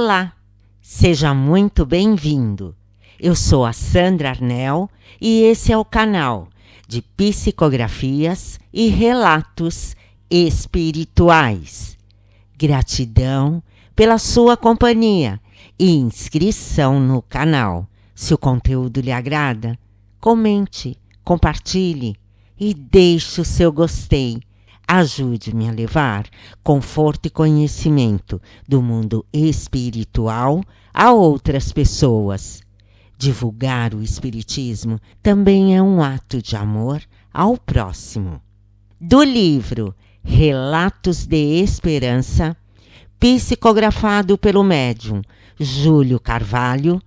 Olá, seja muito bem-vindo. Eu sou a Sandra Arnel e esse é o canal de psicografias e relatos espirituais. Gratidão pela sua companhia e inscrição no canal. Se o conteúdo lhe agrada, comente, compartilhe e deixe o seu gostei. Ajude-me a levar conforto e conhecimento do mundo espiritual a outras pessoas. Divulgar o espiritismo também é um ato de amor ao próximo. Do livro Relatos de Esperança, psicografado pelo médium Júlio Carvalho,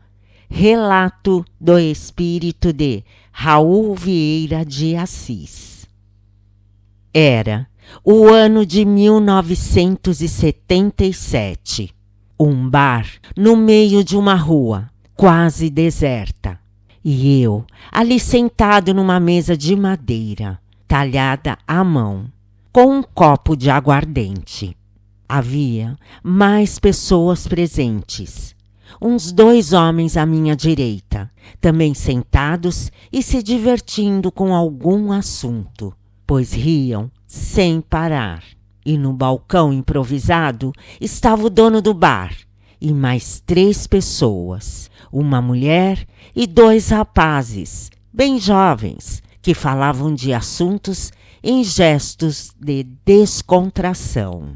Relato do Espírito de Raul Vieira de Assis. Era o ano de 1977. Um bar no meio de uma rua, quase deserta. E eu, ali sentado numa mesa de madeira, talhada à mão, com um copo de aguardente. Havia mais pessoas presentes. Uns 2 homens à minha direita, também sentados e se divertindo com algum assunto, pois riam sem parar. E no balcão improvisado estava o dono do bar e mais 3 pessoas, uma mulher e 2 rapazes, bem jovens, que falavam de assuntos em gestos de descontração.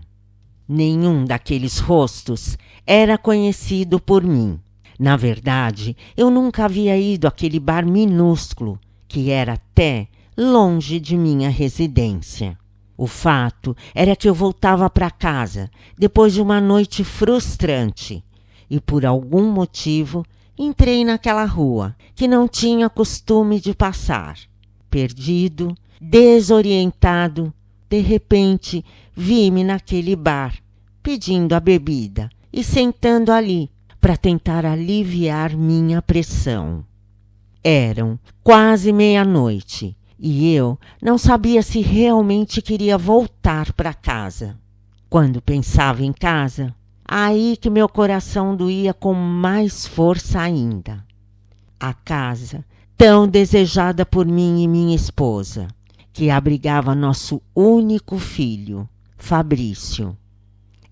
Nenhum daqueles rostos era conhecido por mim. Na verdade, eu nunca havia ido àquele bar minúsculo, que era até longe de minha residência. O fato era que eu voltava para casa depois de uma noite frustrante e, por algum motivo, entrei naquela rua que não tinha costume de passar. Perdido, desorientado, de repente vi-me naquele bar, pedindo a bebida e sentando ali para tentar aliviar minha pressão. Eram quase meia-noite e eu não sabia se realmente queria voltar para casa. Quando pensava em casa, aí que meu coração doía com mais força ainda. A casa tão desejada por mim e minha esposa, que abrigava nosso único filho, Fabrício.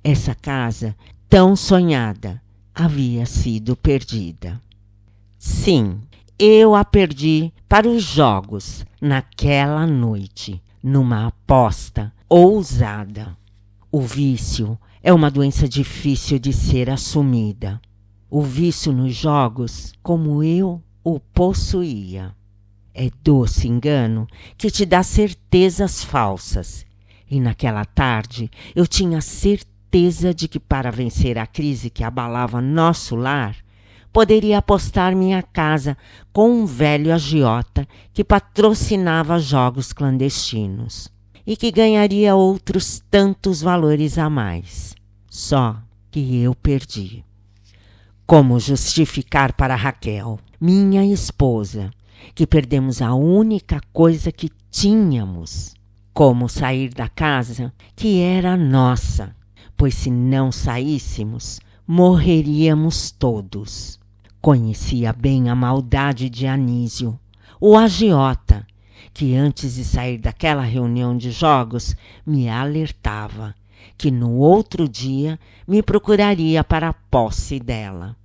Essa casa, tão sonhada, havia sido perdida. Sim, eu a perdi para os jogos naquela noite, numa aposta ousada. O vício é uma doença difícil de ser assumida. O vício nos jogos, como eu o possuía. É doce engano que te dá certezas falsas. E naquela tarde eu tinha certeza de que para vencer a crise que abalava nosso lar, poderia apostar minha casa com um velho agiota que patrocinava jogos clandestinos e que ganharia outros tantos valores a mais. Só que eu perdi. Como justificar para Raquel, minha esposa, que perdemos a única coisa que tínhamos? Como sair da casa que era nossa? Pois se não saíssemos, morreríamos todos. Conhecia bem a maldade de Anísio, o agiota, que antes de sair daquela reunião de jogos me alertava que no outro dia me procuraria para a posse dela.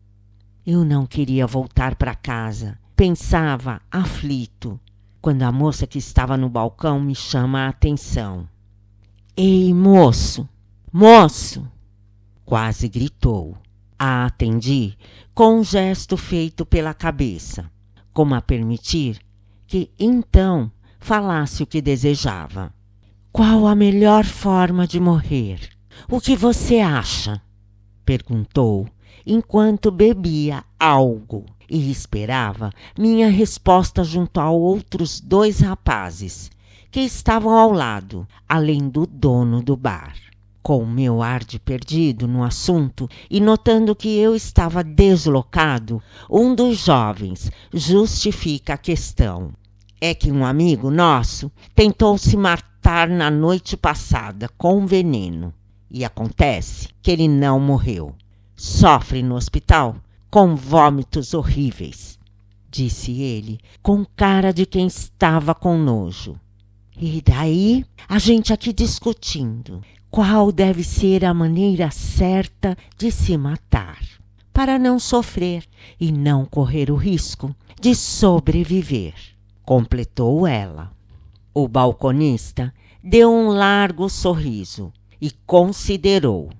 Eu não queria voltar para casa. Pensava aflito, quando a moça que estava no balcão me chama a atenção. "Ei, moço! Moço!" quase gritou. A atendi com um gesto feito pela cabeça, como a permitir que então falasse o que desejava. "Qual a melhor forma de morrer? O que você acha?" perguntou, enquanto bebia algo e esperava minha resposta junto a outros 2 rapazes que estavam ao lado, além do dono do bar. Com o meu ar de perdido no assunto e notando que eu estava deslocado, um dos jovens justifica a questão. "É que um amigo nosso tentou se matar na noite passada com veneno e acontece que ele não morreu. Sofre no hospital com vômitos horríveis, disse ele com cara de quem estava com nojo. E daí a gente aqui discutindo qual deve ser a maneira certa de se matar, para não sofrer e não correr o risco de sobreviver, completou ela. O balconista deu um largo sorriso e considerou.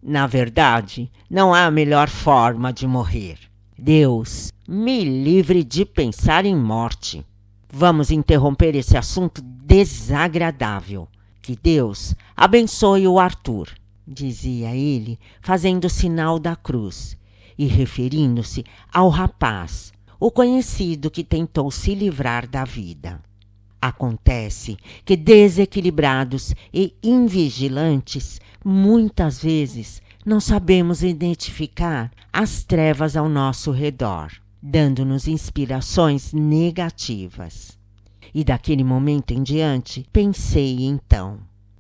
Na verdade, não há melhor forma de morrer. Deus me livre de pensar em morte. Vamos interromper esse assunto desagradável. Que Deus abençoe o Arthur, dizia ele, fazendo o sinal da cruz e referindo-se ao rapaz, o conhecido que tentou se livrar da vida. Acontece que desequilibrados e invigilantes, muitas vezes não sabemos identificar as trevas ao nosso redor, dando-nos inspirações negativas. E daquele momento em diante, pensei então,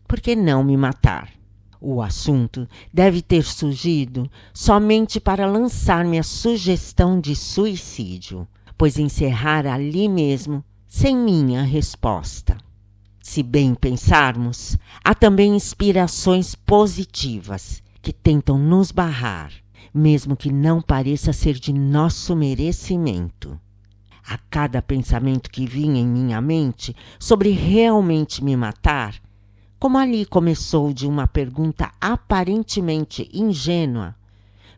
por que não me matar? O assunto deve ter surgido somente para lançar-me a sugestão de suicídio, pois encerrar ali mesmo sem minha resposta. Se bem pensarmos, há também inspirações positivas que tentam nos barrar, mesmo que não pareça ser de nosso merecimento. A cada pensamento que vinha em minha mente sobre realmente me matar, como ali começou de uma pergunta aparentemente ingênua,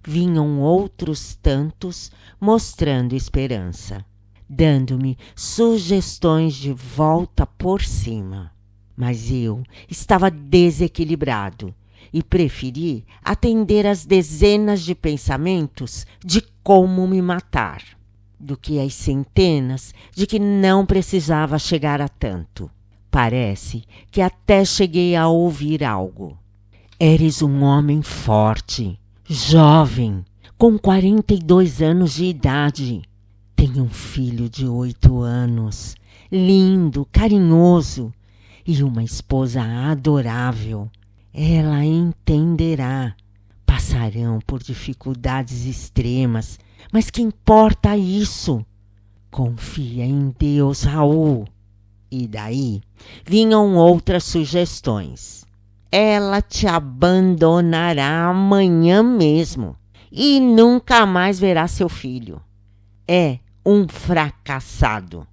vinham outros tantos mostrando esperança, dando-me sugestões de volta por cima. Mas eu estava desequilibrado e preferi atender às dezenas de pensamentos de como me matar, do que às centenas de que não precisava chegar a tanto. Parece que até cheguei a ouvir algo. Eres um homem forte, jovem, com 42 anos de idade. Tem um filho de 8 anos, lindo, carinhoso, e uma esposa adorável. Ela entenderá. Passarão por dificuldades extremas, mas que importa isso? Confia em Deus, Raul. E daí vinham outras sugestões. Ela te abandonará amanhã mesmo e nunca mais verá seu filho. É um fracassado.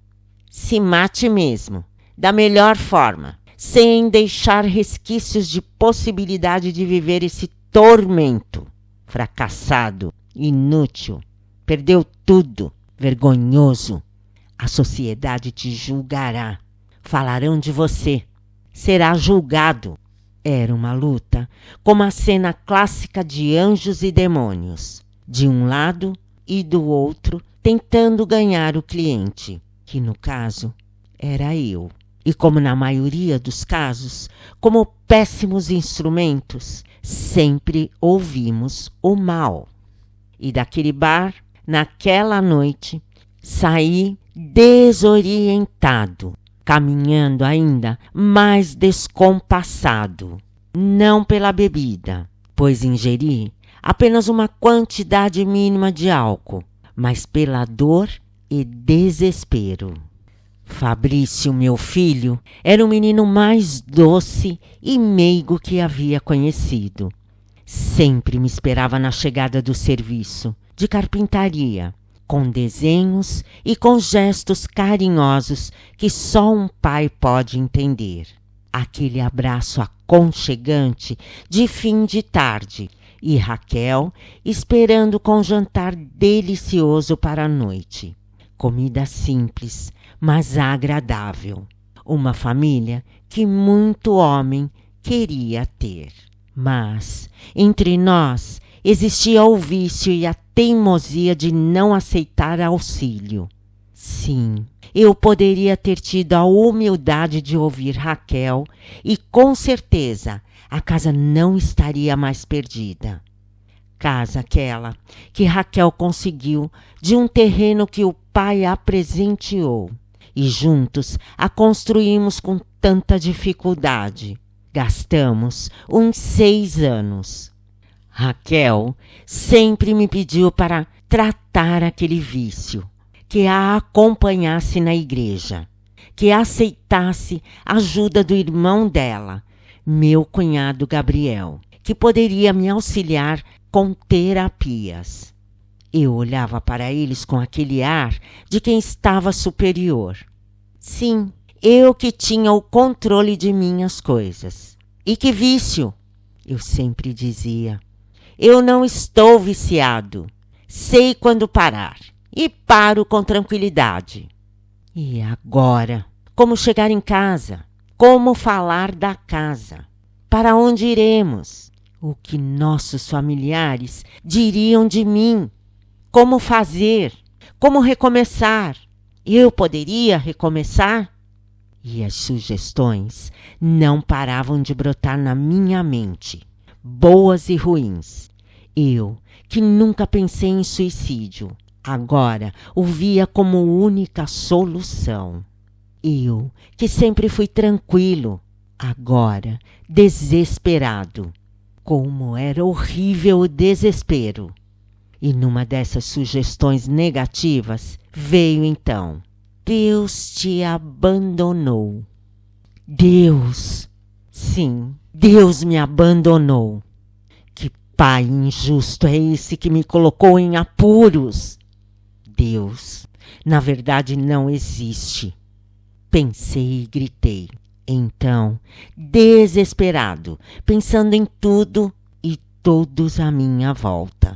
Se mate mesmo, da melhor forma, sem deixar resquícios de possibilidade de viver esse tormento. Fracassado, inútil, perdeu tudo, vergonhoso. A sociedade te julgará. Falarão de você. Será julgado. Era uma luta, como a cena clássica de anjos e demônios, de um lado e do outro, tentando ganhar o cliente, que no caso era eu. E como na maioria dos casos, como péssimos instrumentos, sempre ouvimos o mal. E daquele bar, naquela noite, saí desorientado, caminhando ainda mais descompassado. Não pela bebida, pois ingeri apenas uma quantidade mínima de álcool, mas pela dor e desespero. Fabrício, meu filho, era o menino mais doce e meigo que havia conhecido. Sempre me esperava na chegada do serviço de carpintaria, com desenhos e com gestos carinhosos que só um pai pode entender. Aquele abraço aconchegante de fim de tarde e Raquel esperando com jantar delicioso para a noite. Comida simples, mas agradável. Uma família que muito homem queria ter. Mas, entre nós, existia o vício e a teimosia de não aceitar auxílio. Sim, eu poderia ter tido a humildade de ouvir Raquel e, com certeza, a casa não estaria mais perdida. Casa aquela que Raquel conseguiu de um terreno que o pai a presenteou e juntos a construímos com tanta dificuldade. Gastamos uns 6 anos. Raquel sempre me pediu para tratar aquele vício, que a acompanhasse na igreja, que aceitasse a ajuda do irmão dela, meu cunhado Gabriel, que poderia me auxiliar com terapias. Eu olhava para eles com aquele ar de quem estava superior. Sim, eu que tinha o controle de minhas coisas. E que vício! Eu sempre dizia. Eu não estou viciado. Sei quando parar. E paro com tranquilidade. E agora? Como chegar em casa? Como falar da casa? Para onde iremos? O que nossos familiares diriam de mim? Como fazer? Como recomeçar? Eu poderia recomeçar? E as sugestões não paravam de brotar na minha mente, boas e ruins. Eu, que nunca pensei em suicídio, agora o via como única solução. Eu, que sempre fui tranquilo, agora desesperado. Como era horrível o desespero! E numa dessas sugestões negativas veio então: Deus te abandonou. Deus! Sim, Deus me abandonou. Que pai injusto é esse que me colocou em apuros? Deus, na verdade, não existe. Pensei e gritei. Então, desesperado, pensando em tudo e todos à minha volta.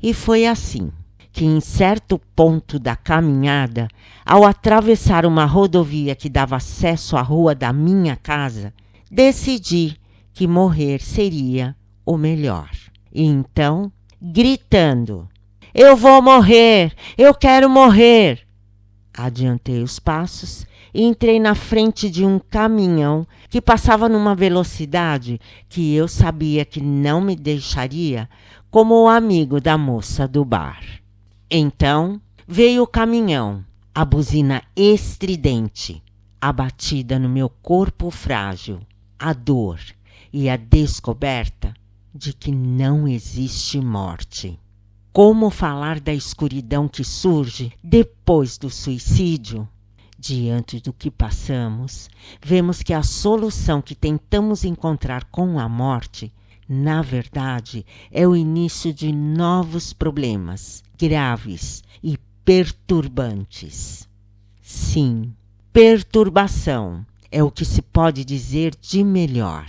E foi assim que, em certo ponto da caminhada, ao atravessar uma rodovia que dava acesso à rua da minha casa, decidi que morrer seria o melhor. E então, gritando: Eu vou morrer! Eu quero morrer! Adiantei os passos e entrei na frente de um caminhão que passava numa velocidade que eu sabia que não me deixaria como o amigo da moça do bar. Então veio o caminhão, a buzina estridente, a batida no meu corpo frágil, a dor e a descoberta de que não existe morte. Como falar da escuridão que surge depois do suicídio? Diante do que passamos, vemos que a solução que tentamos encontrar com a morte, na verdade, é o início de novos problemas graves e perturbantes. Sim, perturbação é o que se pode dizer de melhor.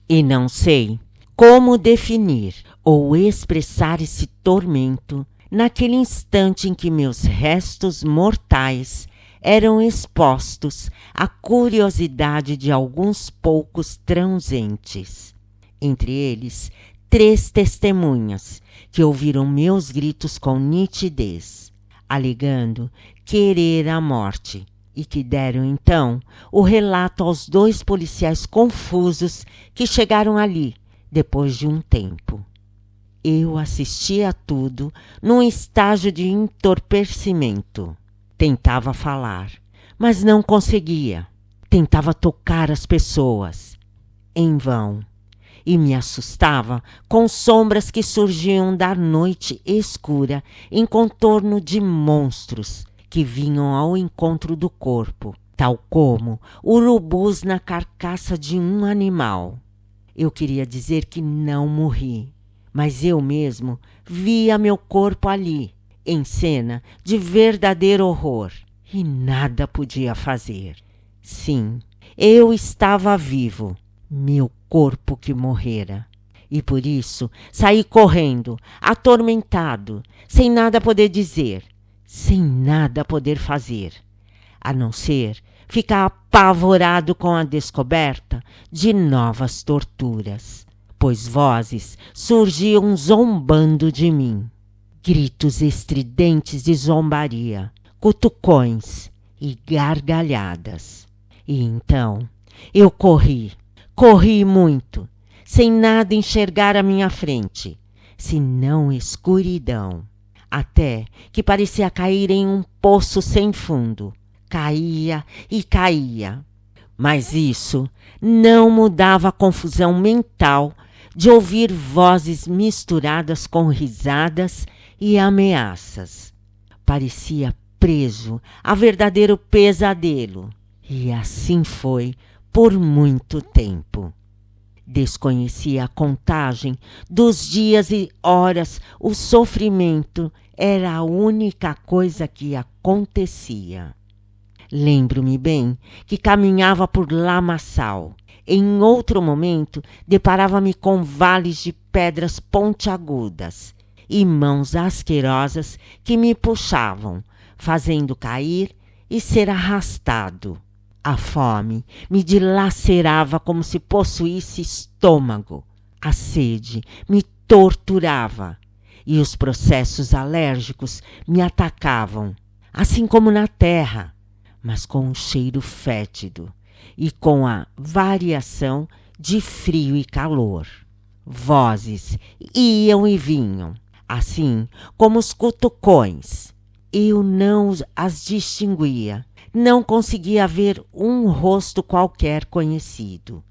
E não sei como definir ou expressar esse tormento naquele instante em que meus restos mortais eram expostos à curiosidade de alguns poucos transentes. Entre eles, 3 testemunhas que ouviram meus gritos com nitidez, alegando querer a morte, e que deram então o relato aos 2 policiais confusos que chegaram ali depois de um tempo. Eu assisti a tudo num estágio de entorpecimento. Tentava falar, mas não conseguia. Tentava tocar as pessoas, em vão. E me assustava com sombras que surgiam da noite escura em contorno de monstros que vinham ao encontro do corpo, tal como urubus na carcaça de um animal. Eu queria dizer que não morri, mas eu mesmo via meu corpo ali, em cena de verdadeiro horror, e nada podia fazer. Sim, eu estava vivo, meu corpo que morrera. E por isso saí correndo, atormentado, sem nada poder dizer, sem nada poder fazer, a não ser ficar apavorado com a descoberta de novas torturas, pois vozes surgiam zombando de mim. Gritos estridentes de zombaria, cutucões e gargalhadas. E então eu corri muito, sem nada enxergar à minha frente, senão escuridão, até que parecia cair em um poço sem fundo. Caía e caía. Mas isso não mudava a confusão mental de ouvir vozes misturadas com risadas e ameaças. Parecia preso a verdadeiro pesadelo, e assim foi por muito tempo. Desconhecia a contagem dos dias e horas, o sofrimento era a única coisa que acontecia. Lembro-me bem que caminhava por lamaçal. Em outro momento, deparava-me com vales de pedras pontiagudas e mãos asquerosas que me puxavam, fazendo cair e ser arrastado. A fome me dilacerava como se possuísse estômago. A sede me torturava e os processos alérgicos me atacavam, assim como na terra, mas com um cheiro fétido e com a variação de frio e calor. Vozes iam e vinham, assim como os cutucões. Eu não as distinguia, não conseguia ver um rosto qualquer conhecido,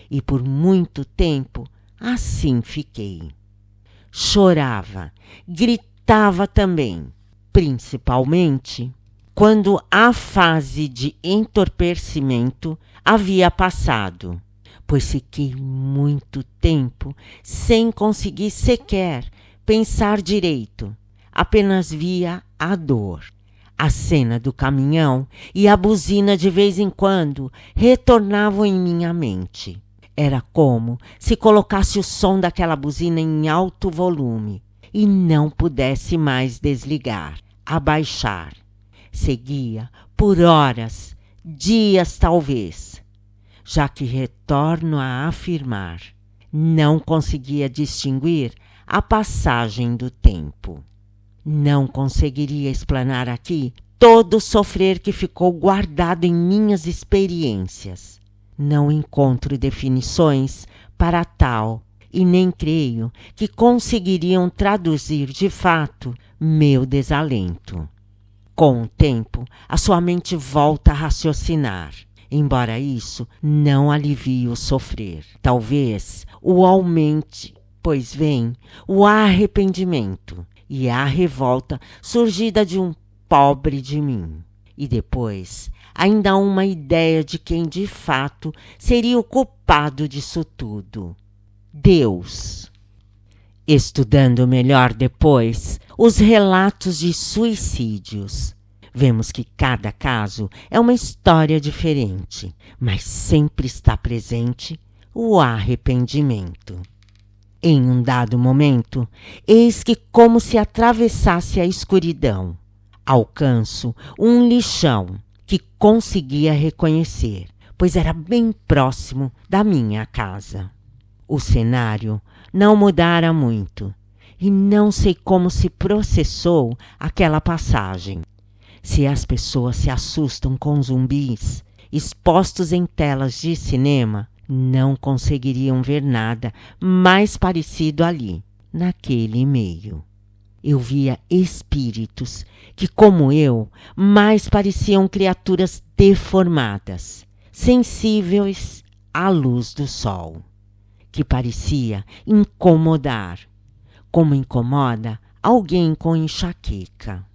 e por muito tempo assim fiquei. Chorava, gritava também, principalmente quando a fase de entorpecimento havia passado, pois fiquei muito tempo sem conseguir sequer pensar direito, apenas via a dor. A cena do caminhão e a buzina de vez em quando retornavam em minha mente. Era como se colocasse o som daquela buzina em alto volume e não pudesse mais desligar, abaixar. Seguia por horas, dias talvez, já que retorno a afirmar, não conseguia distinguir a passagem do tempo. Não conseguiria explanar aqui todo o sofrer que ficou guardado em minhas experiências. Não encontro definições para tal e nem creio que conseguiriam traduzir de fato meu desalento. Com o tempo, a sua mente volta a raciocinar, embora isso não alivie o sofrer. Talvez o aumente, pois vem o arrependimento e a revolta surgida de um pobre de mim. E depois, ainda uma ideia de quem de fato seria o culpado disso tudo. Deus. Estudando melhor depois os relatos de suicídios, vemos que cada caso é uma história diferente, mas sempre está presente o arrependimento. Em um dado momento, eis que, como se atravessasse a escuridão, alcanço um lixão que conseguia reconhecer, pois era bem próximo da minha casa. O cenário não mudara muito, e não sei como se processou aquela passagem. Se as pessoas se assustam com zumbis expostos em telas de cinema, não conseguiriam ver nada mais parecido ali, naquele meio. Eu via espíritos que, como eu, mais pareciam criaturas deformadas, sensíveis à luz do sol, que parecia incomodar, como incomoda alguém com enxaqueca.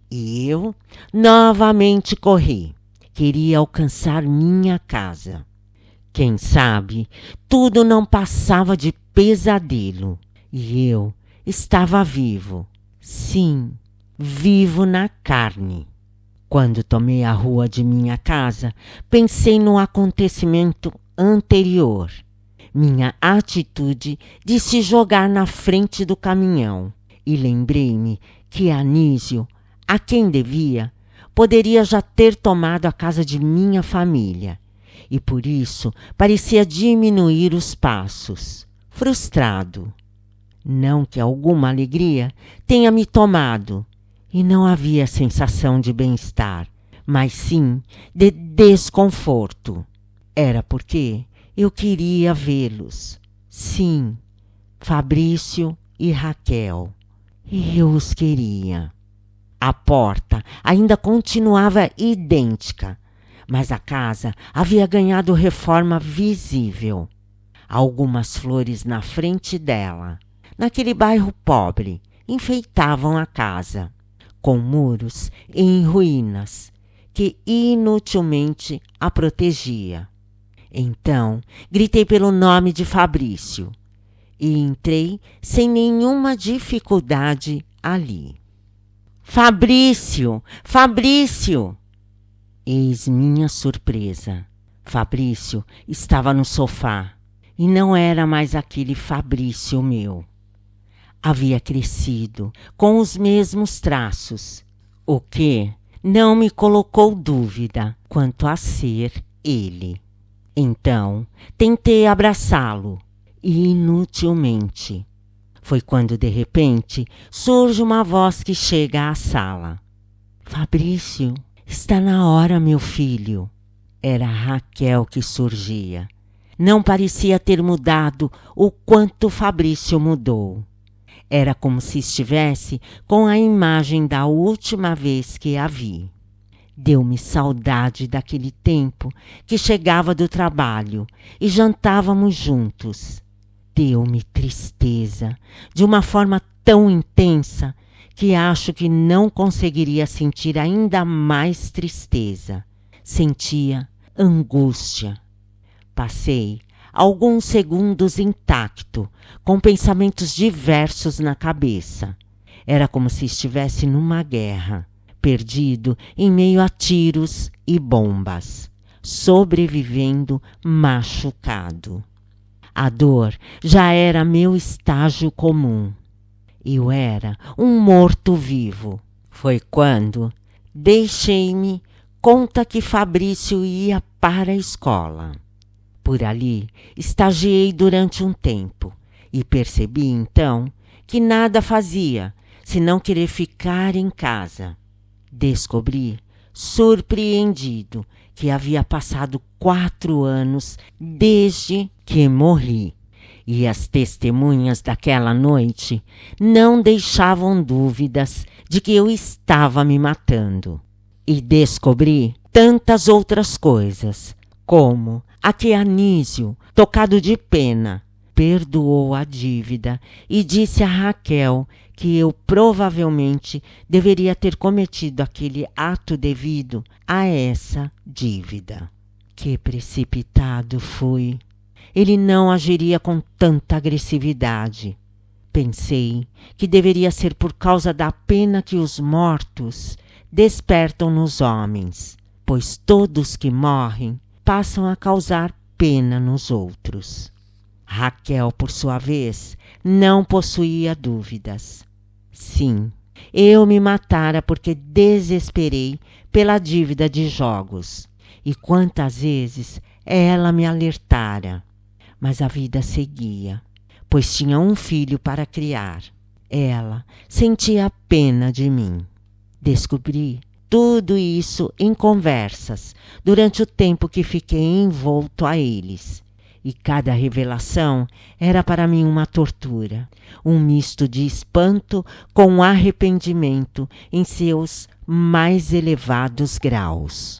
E eu novamente corri, queria alcançar minha casa. Quem sabe, tudo não passava de pesadelo, e eu estava vivo, sim, vivo na carne. Quando tomei a rua de minha casa, pensei no acontecimento anterior, minha atitude de se jogar na frente do caminhão, e lembrei-me que Anísio, a quem devia, poderia já ter tomado a casa de minha família, e por isso parecia diminuir os passos, frustrado. Não que alguma alegria tenha me tomado, e não havia sensação de bem-estar, mas sim de desconforto. Era porque eu queria vê-los. Sim, Fabrício e Raquel. Eu os queria. A porta ainda continuava idêntica, mas a casa havia ganhado reforma visível. Algumas flores na frente dela, naquele bairro pobre, enfeitavam a casa, com muros em ruínas, que inutilmente a protegia. Então, gritei pelo nome de Fabrício e entrei sem nenhuma dificuldade ali. Fabrício! Fabrício! Eis minha surpresa. Fabrício estava no sofá e não era mais aquele Fabrício meu. Havia crescido com os mesmos traços, o que não me colocou dúvida quanto a ser ele. Então, tentei abraçá-lo, inutilmente. Foi quando, de repente, surge uma voz que chega à sala. Fabrício, está na hora, meu filho. Era Raquel que surgia. Não parecia ter mudado o quanto Fabrício mudou. Era como se estivesse com a imagem da última vez que a vi. Deu-me saudade daquele tempo que chegava do trabalho e jantávamos juntos. Deu-me tristeza, de uma forma tão intensa que acho que não conseguiria sentir ainda mais tristeza. Sentia angústia. Passei alguns segundos intacto, com pensamentos diversos na cabeça. Era como se estivesse numa guerra, perdido em meio a tiros e bombas, sobrevivendo machucado. A dor já era meu estágio comum. Eu era um morto-vivo. Foi quando deixei-me conta que Fabrício ia para a escola. Por ali, estagiei durante um tempo e percebi então que nada fazia senão querer ficar em casa. Descobri, surpreendido, que havia passado 4 anos desde que morri. E as testemunhas daquela noite não deixavam dúvidas de que eu estava me matando. E descobri tantas outras coisas, como a que Anísio, tocado de pena, perdoou a dívida e disse a Raquel que eu provavelmente deveria ter cometido aquele ato devido a essa dívida. Que precipitado fui! Ele não agiria com tanta agressividade. Pensei que deveria ser por causa da pena que os mortos despertam nos homens, pois todos que morrem passam a causar pena nos outros. Raquel, por sua vez, não possuía dúvidas. Sim, eu me matara porque desesperei pela dívida de jogos. E quantas vezes ela me alertara. Mas a vida seguia, pois tinha um filho para criar. Ela sentia pena de mim. Descobri tudo isso em conversas, durante o tempo que fiquei envolto a eles. E cada revelação era para mim uma tortura, um misto de espanto com arrependimento em seus mais elevados graus.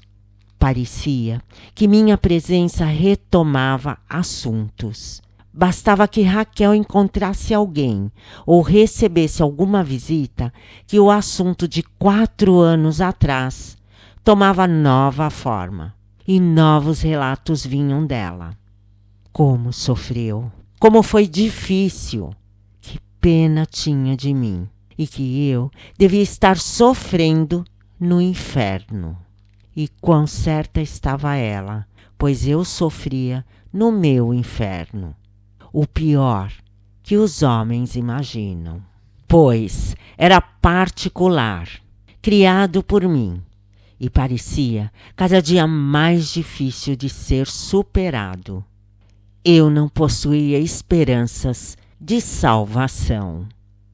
Parecia que minha presença retomava assuntos. Bastava que Raquel encontrasse alguém ou recebesse alguma visita que o assunto de 4 anos atrás tomava nova forma e novos relatos vinham dela. Como sofreu, como foi difícil, que pena tinha de mim e que eu devia estar sofrendo no inferno. E quão certa estava ela, pois eu sofria no meu inferno. O pior que os homens imaginam. Pois era particular, criado por mim, e parecia cada dia mais difícil de ser superado. Eu não possuía esperanças de salvação.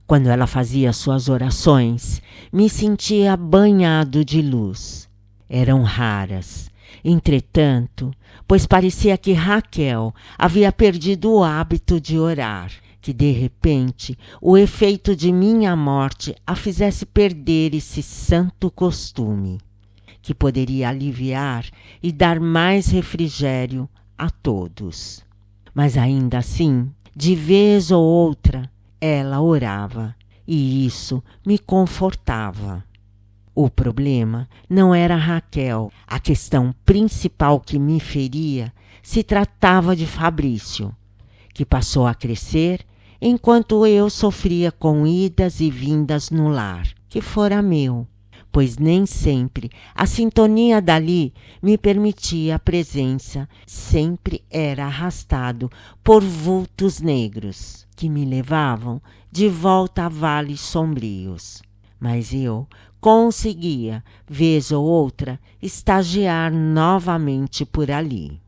Quando ela fazia suas orações, me sentia banhado de luz. Eram raras, entretanto, pois parecia que Raquel havia perdido o hábito de orar, que de repente o efeito de minha morte a fizesse perder esse santo costume, que poderia aliviar e dar mais refrigério a todos. Mas ainda assim, de vez ou outra, ela orava, e isso me confortava. O problema não era Raquel. A questão principal que me feria se tratava de Fabrício, que passou a crescer enquanto eu sofria com idas e vindas no lar, que fora meu, pois nem sempre a sintonia dali me permitia a presença, sempre era arrastado por vultos negros que me levavam de volta a vales sombrios. Mas eu conseguia, vez ou outra, estagiar novamente por ali.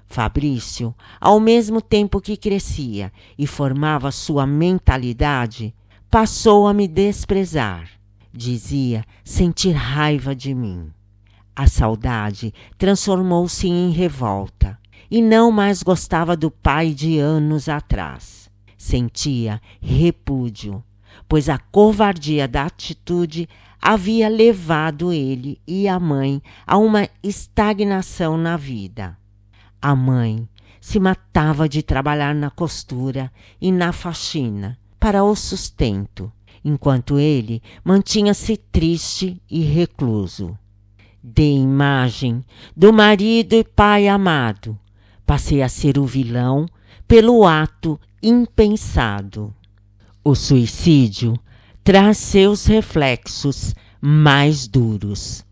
Fabrício, ao mesmo tempo que crescia e formava sua mentalidade, passou a me desprezar. Dizia sentir raiva de mim. A saudade transformou-se em revolta e não mais gostava do pai de anos atrás. Sentia repúdio, pois a covardia da atitude havia levado ele e a mãe a uma estagnação na vida. A mãe se matava de trabalhar na costura e na faxina para o sustento, enquanto ele mantinha-se triste e recluso. De imagem do marido e pai amado, passei a ser o vilão pelo ato impensado. O suicídio traz seus reflexos mais duros,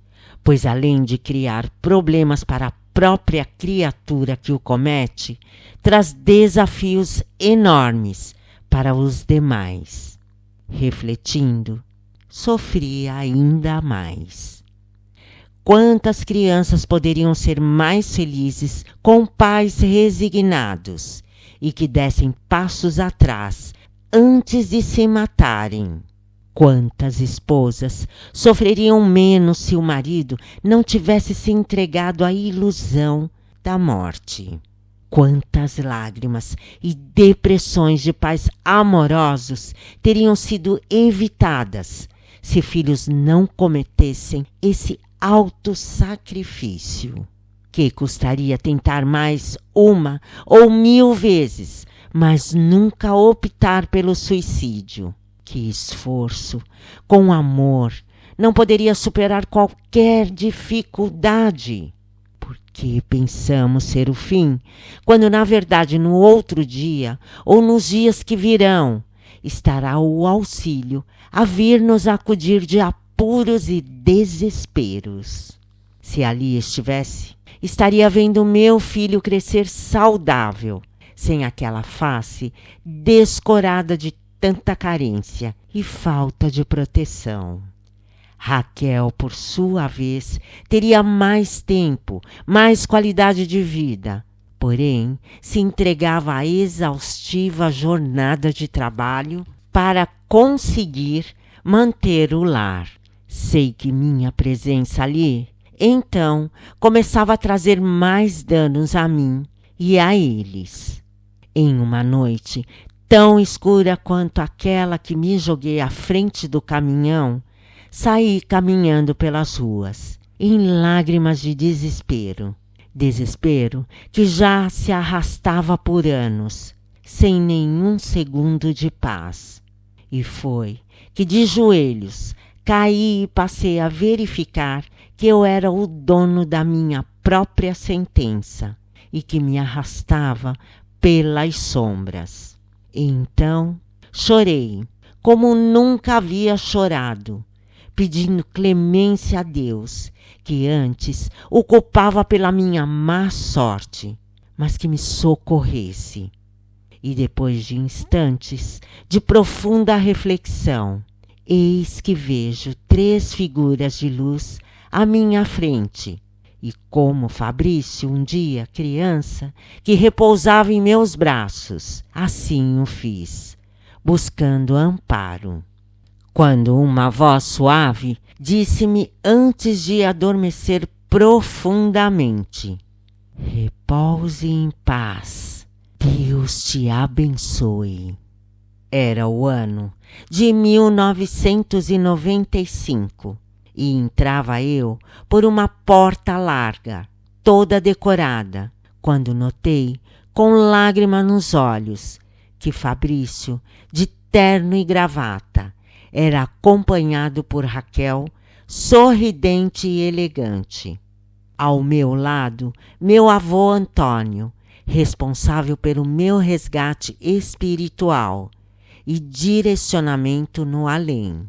pois além de criar problemas para a própria criatura que o comete, traz desafios enormes para os demais. Refletindo, sofria ainda mais. Quantas crianças poderiam ser mais felizes com pais resignados e que dessem passos atrás antes de se matarem? Quantas esposas sofreriam menos se o marido não tivesse se entregado à ilusão da morte? Quantas lágrimas e depressões de pais amorosos teriam sido evitadas se filhos não cometessem esse autossacrifício? Que custaria tentar mais uma ou 1000 vezes, mas nunca optar pelo suicídio? Que esforço, com amor, não poderia superar qualquer dificuldade? Por que pensamos ser o fim, quando na verdade no outro dia, ou nos dias que virão, estará o auxílio a vir nos acudir de apuros e desesperos? Se ali estivesse, estaria vendo meu filho crescer saudável, sem aquela face descorada de tanta carência e falta de proteção. Raquel, por sua vez, teria mais tempo, mais qualidade de vida, porém se entregava à exaustiva jornada de trabalho para conseguir manter o lar. Sei que minha presença ali, então, começava a trazer mais danos a mim e a eles. Em uma noite tão escura quanto aquela que me joguei à frente do caminhão, saí caminhando pelas ruas, em lágrimas de desespero. Desespero que já se arrastava por anos, sem nenhum segundo de paz. E foi que de joelhos caí e passei a verificar que eu era o dono da minha própria sentença e que me arrastava pelas sombras. Então chorei, como nunca havia chorado, pedindo clemência a Deus, que antes o culpava pela minha má sorte, mas que me socorresse. E depois de instantes de profunda reflexão, eis que vejo 3 figuras de luz à minha frente, e como Fabrício, um dia criança, que repousava em meus braços, assim o fiz, buscando amparo. Quando uma voz suave disse-me antes de adormecer profundamente: repouse em paz, Deus te abençoe. Era o ano de 1995 e entrava eu por uma porta larga, toda decorada, quando notei com lágrima nos olhos, que Fabrício, de terno e gravata, era acompanhado por Raquel, sorridente e elegante. Ao meu lado, meu avô Antônio, responsável pelo meu resgate espiritual e direcionamento no além.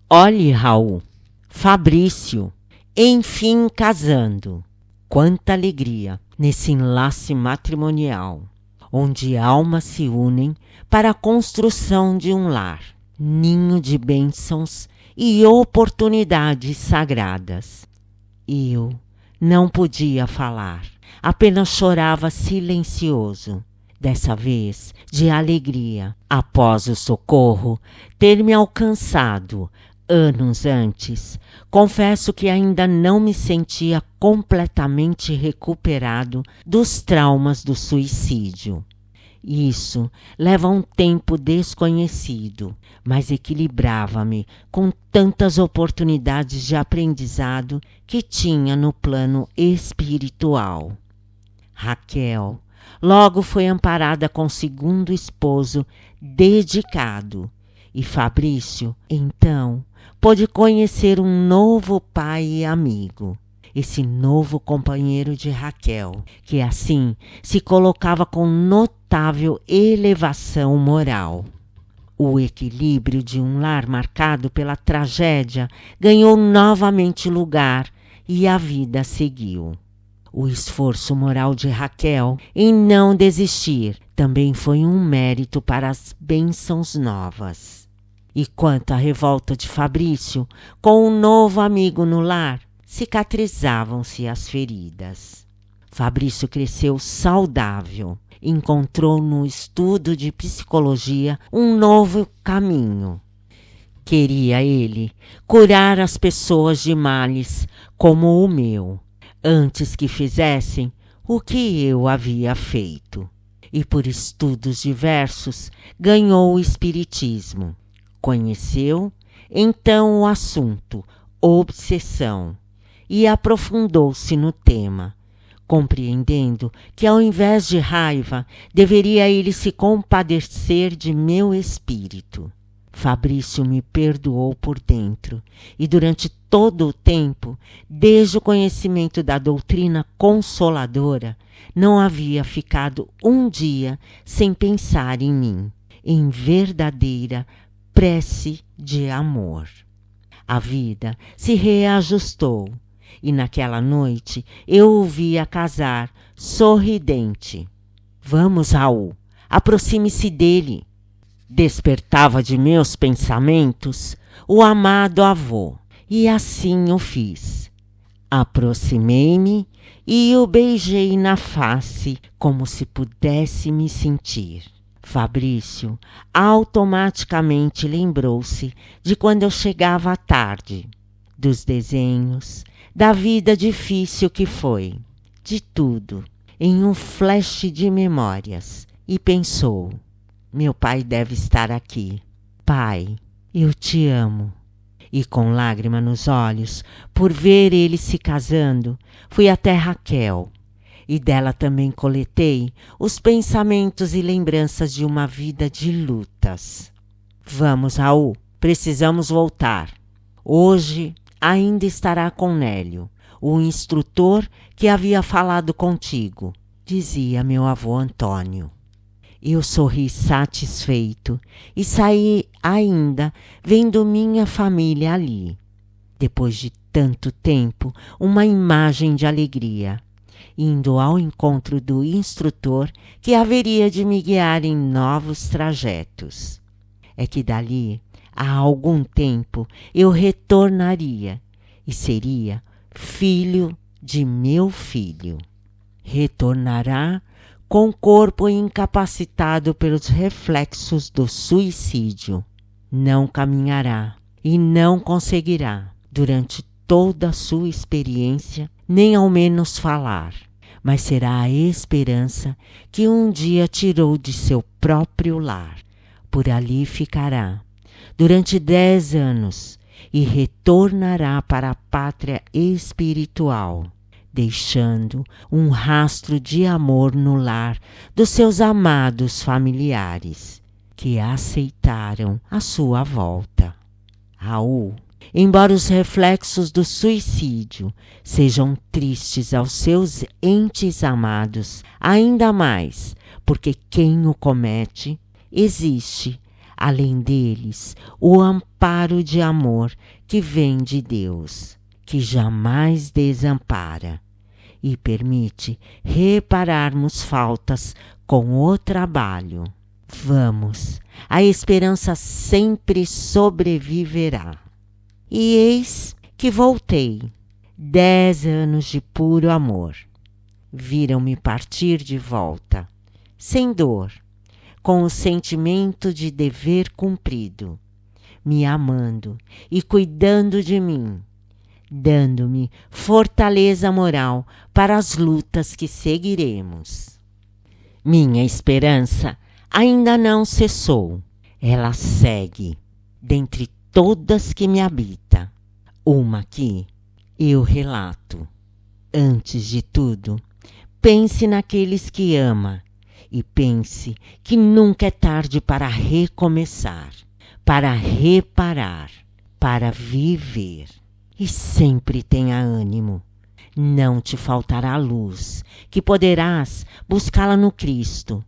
Olhe, Raul, Fabrício, enfim casando. Quanta alegria nesse enlace matrimonial, onde almas se unem para a construção de um lar, ninho de bênçãos e oportunidades sagradas. Eu não podia falar, apenas chorava silencioso, dessa vez de alegria, após o socorro ter me alcançado anos antes. Confesso que ainda não me sentia completamente recuperado dos traumas do suicídio. Isso leva um tempo desconhecido, mas equilibrava-me com tantas oportunidades de aprendizado que tinha no plano espiritual. Raquel logo foi amparada com segundo esposo dedicado, e Fabrício, então, pôde conhecer um novo pai e amigo, esse novo companheiro de Raquel, que assim se colocava com notável elevação moral. O equilíbrio de um lar marcado pela tragédia ganhou novamente lugar e a vida seguiu. O esforço moral de Raquel em não desistir também foi um mérito para as bênçãos novas. E quanto à revolta de Fabrício, com um novo amigo no lar, cicatrizavam-se as feridas. Fabrício cresceu saudável, encontrou no estudo de psicologia um novo caminho. Queria ele curar as pessoas de males como o meu, antes que fizessem o que eu havia feito. E por estudos diversos ganhou o espiritismo. Conheceu, então, o assunto, obsessão, e aprofundou-se no tema, compreendendo que, ao invés de raiva, deveria ele se compadecer de meu espírito. Fabrício me perdoou por dentro, e durante todo o tempo, desde o conhecimento da doutrina consoladora, não havia ficado um dia sem pensar em mim, em verdadeira prece de amor. A vida se reajustou e naquela noite eu o via casar, sorridente. Vamos, Raul, aproxime-se dele. Despertava de meus pensamentos o amado avô, e assim o fiz. Aproximei-me e o beijei na face como se pudesse me sentir. Fabrício automaticamente lembrou-se de quando eu chegava à tarde, dos desenhos, da vida difícil que foi, de tudo, em um flash de memórias, e pensou: meu pai deve estar aqui. Pai, eu te amo. E com lágrima nos olhos, por ver ele se casando, fui até Raquel. E dela também coletei os pensamentos e lembranças de uma vida de lutas. Vamos, Raul, precisamos voltar. Hoje ainda estará com Nélio, o instrutor que havia falado contigo, dizia meu avô Antônio. Eu sorri satisfeito e saí ainda vendo minha família ali. Depois de tanto tempo, uma imagem de alegria, indo ao encontro do instrutor que haveria de me guiar em novos trajetos. É que dali a algum tempo eu retornaria e seria filho de meu filho. Retornará com o corpo incapacitado pelos reflexos do suicídio. Não caminhará e não conseguirá, durante toda a sua experiência, nem ao menos falar, mas será a esperança que um dia tirou de seu próprio lar. Por ali ficará, durante 10 anos, e retornará para a pátria espiritual, deixando um rastro de amor no lar dos seus amados familiares, que aceitaram a sua volta. Raul, embora os reflexos do suicídio sejam tristes aos seus entes amados, ainda mais porque quem o comete, existe, além deles, o amparo de amor que vem de Deus, que jamais desampara e permite repararmos faltas com o trabalho. Vamos, a esperança sempre sobreviverá. E eis que voltei, 10 anos de puro amor. Viram-me partir de volta, sem dor, com o sentimento de dever cumprido, me amando e cuidando de mim, dando-me fortaleza moral para as lutas que seguiremos. Minha esperança ainda não cessou, ela segue, dentre todas que me habita, uma que eu relato. Antes de tudo, pense naqueles que ama e pense que nunca é tarde para recomeçar, para reparar, para viver. E sempre tenha ânimo. Não te faltará luz, que poderás buscá-la no Cristo,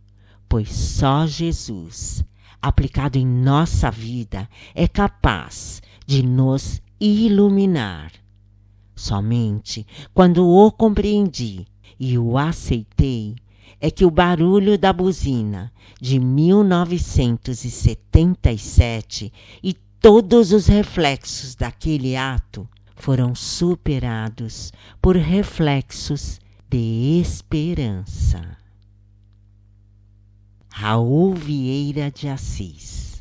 pois só Jesus, aplicado em nossa vida, é capaz de nos iluminar. Somente quando o compreendi e o aceitei, é que o barulho da buzina de 1977 e todos os reflexos daquele ato foram superados por reflexos de esperança. Raul Vieira de Assis.